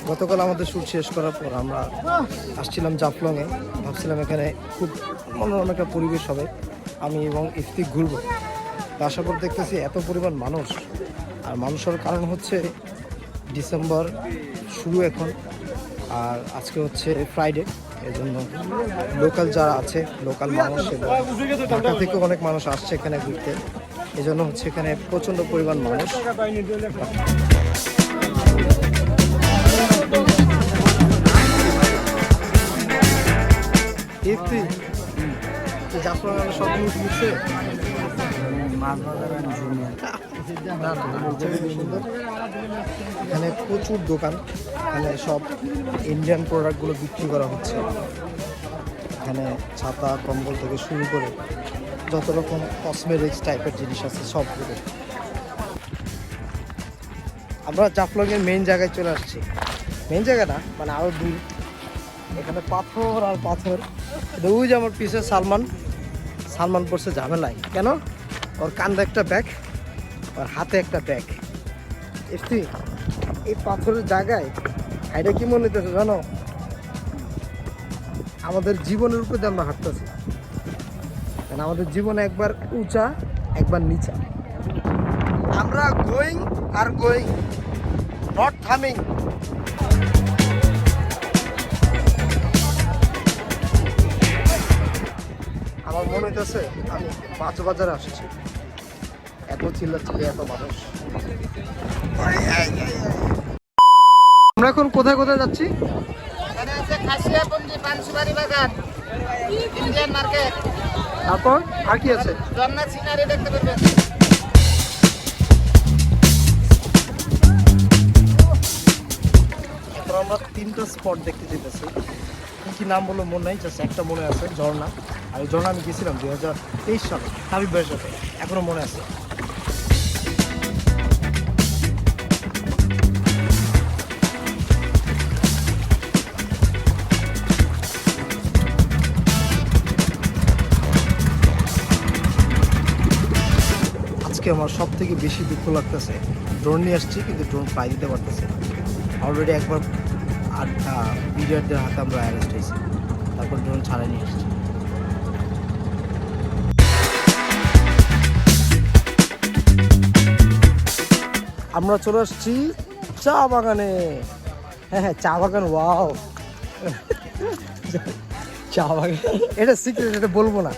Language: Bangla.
গতকাল আমাদের শ্যুট শেষ করার পর আমরা আসছিলাম জাফলংয়ে, ভাবছিলাম এখানে খুব মনোরম একটা পরিবেশ হবে, আমি এবং ইফতিক ঘুরবো। আসার পর দেখতেছি এত পরিমাণ মানুষ, আর মানুষের কারণ হচ্ছে ডিসেম্বর শুরু এখন, আর আজকে হচ্ছে ফ্রাইডে, এই জন্য লোকাল যারা আছে, লোকাল মানুষ, ঢাকা থেকে অনেক মানুষ আসছে এখানে ঘুরতে, এই জন্য হচ্ছে এখানে প্রচণ্ড পরিমাণ মানুষ। এখানে প্রচুর দোকান, এখানে সব ইন্ডিয়ান প্রোডাক্টগুলো বিক্রি করা হচ্ছে। এখানে ছাতা কম্বল থেকে শুরু করে যত রকম কসমেটিক্স টাইপের জিনিস আছে সবগুলো। আমরা জাফলংয়ের মেইন জায়গায় চলে আসছি, মেইন জায়গা না মানে আরও দূর। এখানে পাথর আর পাথর। ওই যে আমার পিছে সালমান পড়ছে ঝামেলায়। কেন? ওর কান্দে একটা ব্যাগ, ওর হাতে একটা ব্যাগ। এসছি এই পাথরের জায়গায় এটা কি মনে হইতেছে জানো? আমাদের জীবনের উপরে দিয়ে আমরা হাঁটতেছি, কারণ আমাদের জীবনে একবার উঁচা একবার নিচা, আমরা গোয়িং আর গোয়িং, নট থামিং। আমার মনে হইতেছে আমি মাছ বাজারে আসছি, এত চিল্লাচিল্লি, এত মানুষ। আমরা এখন কোথায় কোথায় যাচ্ছি? ইন্ডিয়ান মার্কেট, তারপর আর কি আছে? জন্নাথ সিনারি দেখতে পারবেন। এখন আমরা 3টা স্পট দেখতে যেতেছি, কি নাম বললো মনে নাই, জাস্ট একটা মনে আছে, ঝর্ণা। আর এই ঝর্ণা আমি গেছিলাম 2023 সালে হাবিব ভাইয়ের সাথে, এখনো মনে আছে। আজকে আমার সব থেকে বেশি দুঃখ লাগতেছে, ড্রোন নিয়ে আসছি কিন্তু ড্রোন ফ্লাই দিতে পারতেছে। অলরেডি একবার বিডিআরদের হাতে আমরা অ্যারেস্ট হয়েছি, তারপর ড্রোন ছাড়াই নিয়ে আসছি। আমরা চলে আসছি চা বাগানে। হ্যাঁ, চা বাগান। ওয়াও, চা বাগান, এটা সিক্রেট, এটা বলবো না।